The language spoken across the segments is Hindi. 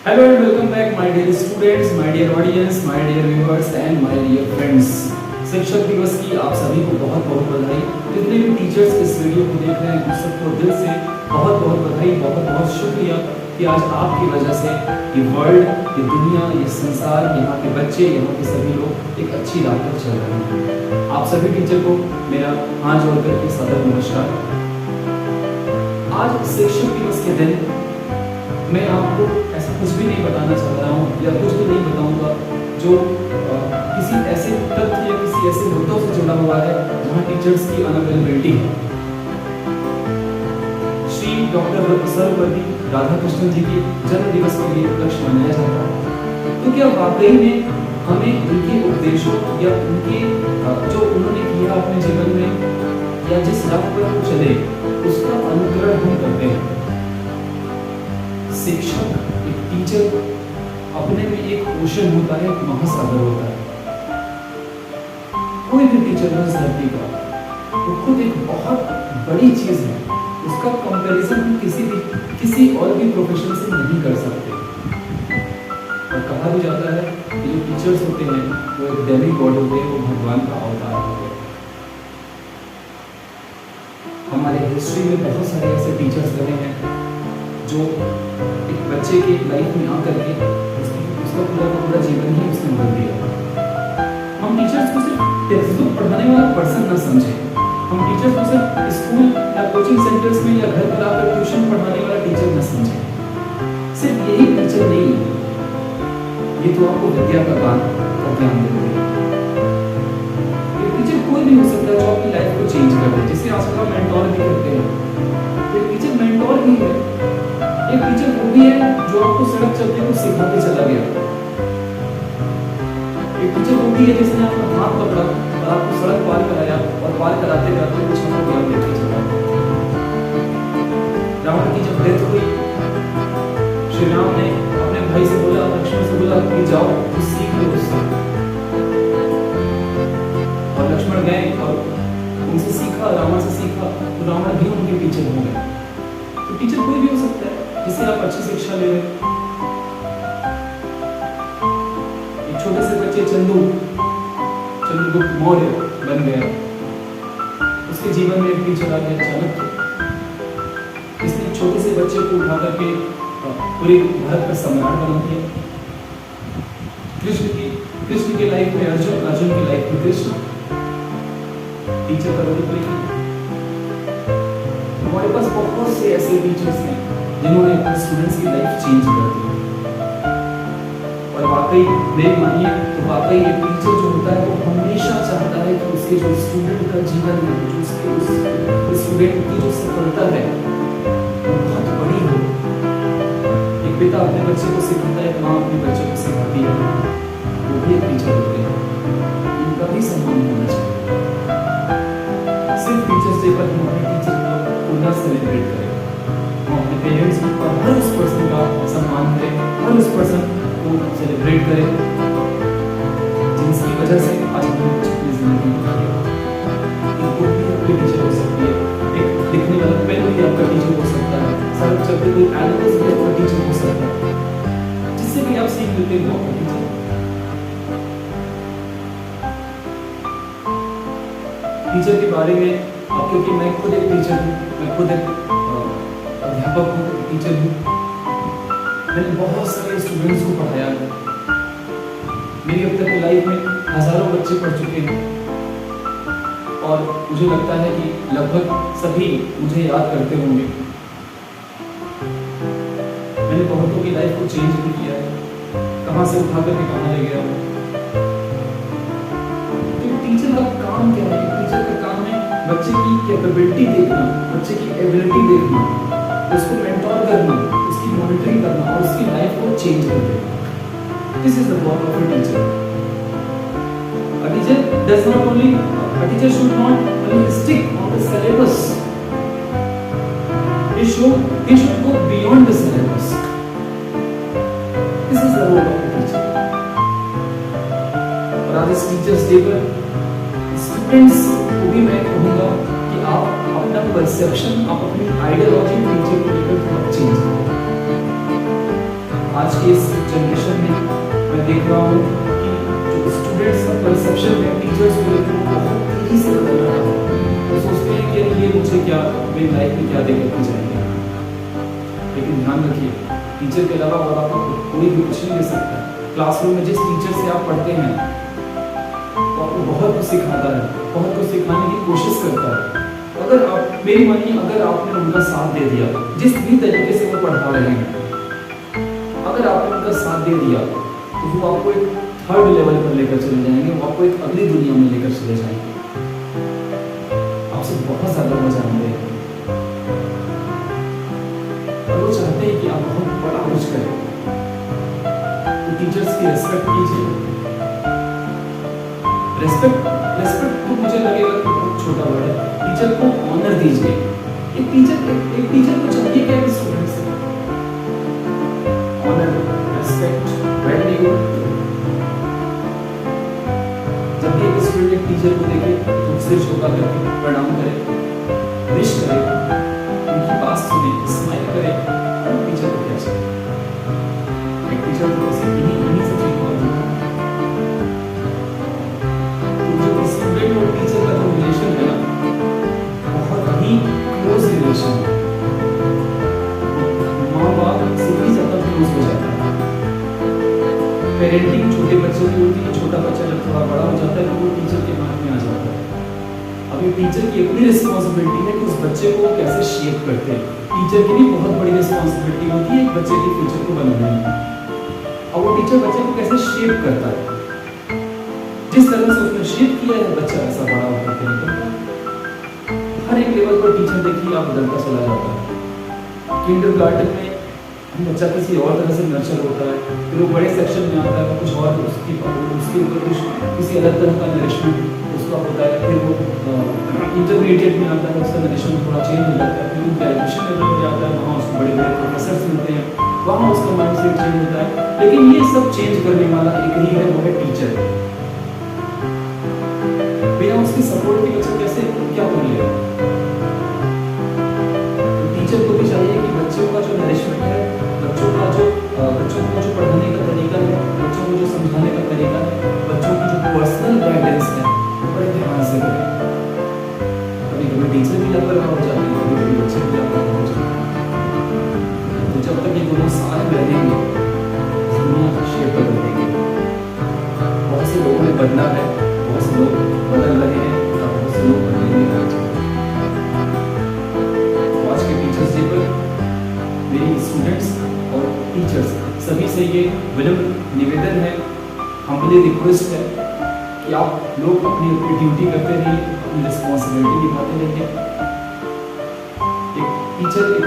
Hello and welcome back, my dear students, my dear audience, my dear viewers and my dear friends. शिक्षक दिवस की आप सभी को बहुत बहुत बधाई। जितने भी टीचर्स इस वीडियो को देख रहे हैं उन सबको दिल से बहुत बहुत बधाई, बहुत बहुत शुक्रिया कि आज आपकी वजह से ये वर्ल्ड, ये दुनिया, ये संसार, यहाँ के बच्चे, यहाँ के सभी लोग एक अच्छी राह पर चल रहे हैं। आप सभी टीचर को मेरा हाथ जोड़ करके सादर नमस्कार। आज शिक्षक दिवस के दिन मैं आपको ऐसा कुछ भी नहीं बताना चाह रहा हूँ या कुछ भी नहीं बताऊंगा जो किसी ऐसे तथ्य या किसी ऐसे मुद्दों से जुड़ा हुआ है जहाँ टीचर्स की अनअवेलेबिलिटी है। श्री डॉक्टर सर्वपल्ली राधाकृष्णन जी के जन्म दिवस के लिए उपलक्ष्य मनाया जाता है। तो क्या वाकई में हमें उनके उपदेशों या उनके जो उन्होंने किया अपने जीवन में या जिस राह पर वो चले उसका अनुकरण हम करते हैं। शिक्षक, एक टीचर अपने में एक ओशन होता है, एक महासागर होता है। कोई भी टीचर हो इस धरती का वो खुद एक बहुत बड़ी चीज है। उसका कंपैरिजन हम किसी और भी प्रोफेशन से नहीं कर सकते। और कहा भी जाता है कि जो टीचर्स होते हैं वो एक डेमी गॉड होते हैं, वो भगवान का अवतार होते हैं। हमारे हिस्ट्री में बहुत सारे ऐसे टेचर्स रहे हैं जो एक बच्चे की लाइफ में आकर के उसका पूरा जीवन ही उसने बदल दिया। हम टीचर्स को सिर्फ टेक्स्ट बुक पढ़ाने वाला पर्सन न समझें। हम टीचर्स को सिर्फ स्कूल या कोचिंग सेंटर्स में या घर पर आकर ट्यूशन पढ़ाने वाला टीचर न समझें। सिर्फ यही टीचर नहीं है, ये तो आपको विद्या का ज्ञान देते हैं। एक टीचर कोई भी हो सकता है जो आपकी लाइफ को चेंज कर दे, जिसे आजकल मेंटोर भी कहते हैं। एक टीचर मेंटोर ही है। एक टीचर वो भी है जो आपको सड़क चलते को सिखा के चला गया। एक टीचर वो भी है जिसने आपका हाथ पकड़ा और आपको सड़क पार कराया और पार कराते कराते कुछ आपको ज्ञान देके चला। रावण की जब डेथ हुई, श्री राम ने अपने भाई से बोला, लक्ष्मण से बोला कि जाओ कुछ सीख लो उससे। और लक्ष्मण गए और उनसे सीखा, रावण से सीखा, तो रावण भी उनके टीचर हो गए। तो टीचर कोई भी हो सकता है जिसे आप अच्छी शिक्षा ले रहे हैं। एक छोटे से बच्चे चंद्रगुप्त मौर्य बन गया। उसके जीवन में एक टीचर आ गया, चाणक्य। इसने छोटे से बच्चे को उठा करके पूरे भारत का सम्राट बना दिया। कृष्ण की लाइफ में अर्जुन, अर्जुन की लाइफ में कृष्ण। टीचर का रोल प्ले किया। हमारे पास बहुत से ऐसे टीचर्स हैं जिन्होंने अपने स्टूडेंट्स की लाइफ चेंज कर दी। और वाकई मेरी मानिए तो वाकई एक टीचर जो होता है वो हमेशा चाहता है कि उसके जो स्टूडेंट का जीवन है, जो उसके उस स्टूडेंट की जो सफलता है वो बहुत बड़ी हो। एक पिता अपने बच्चे को सिखाता है, माँ अपने बच्चे को सिखाती है, वो भी एक टीचर होते हैं। इनका भी सम्मान होना चाहिए। सिर्फ टीचर्स डे पर हम अपने टीचर को ना सेलिब्रेट करें, हम अपने पेरेंट्स को हर उस पर्सन का सम्मान करें, हर उस पर्सन को सेलिब्रेट करें जिसकी वजह से आज हम अपनी जिंदगी में आगे बढ़े। एक बुक भी आपकी टीचर हो सकती है, एक लिखने वाला पेन भी आपका टीचर हो सकता है, सड़क चलते कोई एनिमल्स भी आपका टीचर हो सकता है। जिससे भी आप सीख लेते हैं वो आपका टीचर। टीचर के बारे में क्योंकि मैं खुद एक टीचर हूँ, मैं खुद एक अध्यापक हूँ, टीचर हूँ। मैंने बहुत सारे स्टूडेंट्स को पढ़ाया है। मेरी अब तक की लाइफ में हजारों बच्चे पढ़ चुके हैं और मुझे लगता है कि लगभग सभी मुझे याद करते होंगे। मैंने बहुतों की लाइफ को चेंज भी किया है, कहाँ से उठा करके कहाँ ले गया हूँ। तो टीचर का काम क्या है? टीचर का काम है बच्चे की कैपेबिलिटी देखना, बच्चे की एबिलिटी देखना, उसको मेंटोर करना, उसकी मॉनिटरिंग करना और उसकी लाइफ को चेंज कर देना। This is the work of a teacher. A teacher does not only a teacher should not only stick on the syllabus. He should go beyond the syllabus. This is the role of a teacher. और आज इस टीचर्स डे पर स्टूडेंट्स को भी मैं कहूँगा कि आप अपना परसेप्शन, आप अपनी आइडियोलॉजी टीचर को लेकर थोड़ा चेंज करें। आज की इस जनरेशन में मैं देख रहा हूँ कि जो स्टूडेंट्स का परसेप्शन है टीचर्स को लेकर वो बहुत तेजी से बदल रहा है। वो सोचते हैं कि ये मुझे क्या मेरी लाइफ में क्या देकर के जाएंगे। लेकिन ध्यान रखिए, टीचर के अलावा और आपको कोई भी कुछ नहीं दे सकता। क्लासरूम में जिस टीचर से आप पढ़ते हैं वो आपको बहुत कुछ सिखाता है, बहुत कुछ सिखाने की कोशिश करता है। अगर आप मेरी मानिए, अगर आपने उनका साथ दे दिया जिस भी तरीके से वो पढ़ा रहे हैं, अगर आपने उनका साथ दे दिया तो वो आपको एक थर्ड लेवल पर लेकर चले जाएंगे, वो आपको एक अगली दुनिया में लेकर चले जाएंगे। आपसे बहुत ज्यादा वो जानते हैं और वो चाहते हैं कि आप बहुत बड़ा कुछ करें। तो टीचर्स की रेस्पेक्ट कीजिए। रेस्पेक्ट तो मुझे लगेगा कि बहुत छोटा वर्ड है। टीचर को ऑनर दीजिए। एक टीचर को चाहिए क्या स्टूडेंट से? Honour, respect, value. जब भी एक स्टूडेंट एक टीचर को देखे तो सिर झुका करके प्रणाम करे, विश करे, उनकी बात सुने, स्माइल करे। और टीचर को क्या चाहिए? एक टीचर को इन्हीं सब चीजों का जो स्टूडेंट और टीचर का जो रिलेशन है ना, बहुत ही क्लोज रिलेशन है। माँ बाप से भी ज्यादा क्लोज हो जाता है। पेरेंटिंग छोटे बच्चे की होती है, छोटा बच्चा जब थोड़ा बड़ा हो जाता है तो वो टीचर के हाथ में आ जाता है। अब ये टीचर की अपनी रिस्पॉन्सिबिलिटी है कि उस बच्चे को कैसे शेप करते हैं। टीचर की भी बहुत बड़ी रिस्पॉन्सिबिलिटी होती है एक बच्चे के फ्यूचर को बनाने में। और वो टीचर बच्चे को कैसे शेप करता है, जिस तरह से उसने शेप किया है बच्चा ऐसा बड़ा होकर के निकलता है। हर एक लेवल पर टीचर देखिए आप बदलता चला जाता है। किंडरगार्टन में बच्चा किसी और तरह से नर्चर होता है, फिर वो बड़े सेक्शन में आता है, कुछ और उसके ऊपर कुछ किसी अलग तरह का नरिशमेंट उसका होता है। फिर वो इंटरमीडिएट में आता है, उसका नरिशमेंट थोड़ा चेंज हो जाता है। फिर वो ग्रेजुएशन लेवल में आता है, वहाँ उसको बड़े बड़े प्रोफेसर मिलते हैं, वहाँ उसका माइंड सेट चेंज होता है। लेकिन ये सब चेंज करने वाला एक ही है, वो है टीचर। बिना उसकी सपोर्ट के बच्चा कैसे क्या कर लेगा? तो टीचर को भी चाहिए कि बच्चों का जो नरिशमेंट है, बच्चों को जो पढ़ाने का तरीका है, बच्चों को जो समझाने का तरीका है, बच्चों की जो पर्सनल गाइडेंस है वो बड़े ध्यान से करें। कभी कभी टीचर भी लापरवाह हो जाते हैं, कभी कभी बच्चे भी लापरवाह हो जाते हैं। तो जब तक ये दोनों साथ रहेंगे दुनिया का शेप बदल देंगे। बहुत से लोगों ने बदला है, बहुत से लोग बदल रहे हैं और बहुत से लोग बदलेंगे। आज के टीचर्स डे पर मेरी स्टूडेंट्स और टीचर्स सभी से ये विनम्र निवेदन है, हम्बली रिक्वेस्ट है कि आप लोग अपनी अपनी ड्यूटी करते रहिए, अपनी रिस्पॉन्सिबिलिटी निभाते रहिए। एक टीचर एक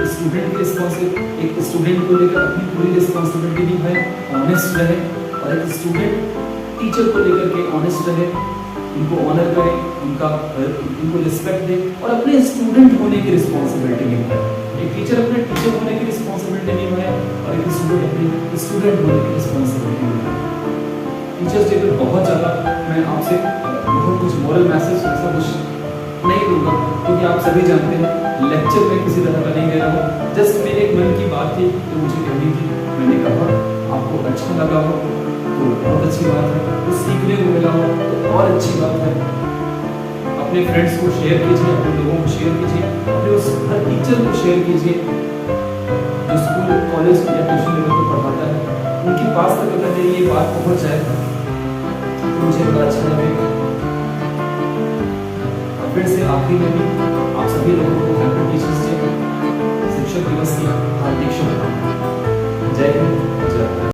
स्टूडेंट को लेकर अपनी पूरी रिस्पॉन्सिबिलिटी निभाए, ऑनेस्ट रहे, और एक स्टूडेंट टीचर को लेकर के ऑनेस्ट रहे, उनको ऑनर करे, उनको रिस्पेक्ट दे और अपने स्टूडेंट होने की रिस्पॉन्सिबिलिटी निभाए। एक टीचर अपने टीचर होने की रिस्पॉन्सिबिलिटी निभाए और एक स्टूडेंट अपने स्टूडेंट होने की रिस्पॉन्सिबिलिटी निभाए। टीचर्स डे पर बहुत ज़्यादा मैं आपसे बहुत कुछ मॉरल मैसेज ऐसा कुछ नहीं दूंगा, क्योंकि आप सभी जानते हैं लेक्चर में किसी तरह का नहीं दे रहा हूँ। जस्ट मेरे एक मन की बात थी तो मुझे कहनी थी, मैंने कहा आपको अच्छा लगा हो तो बहुत अच्छी बात है, कुछ सीखने को मिला हो तो और अच्छी बात है। अपने फ्रेंड्स को शेयर कीजिए, अपने लोगों को शेयर कीजिए, अपने उस हर टीचर को शेयर कीजिए जो स्कूल कॉलेज या ट्यूशन लेवल पर पढ़ाता है। उनके पास तक अगर मेरी ये बात पहुंच जाए तो मुझे बड़ा अच्छा लगेगा। और फिर से आखिरी में भी आप सभी लोगों को हैप्पी टीचर्स डे, शिक्षक दिवस की हार्दिक शुभकामनाएं।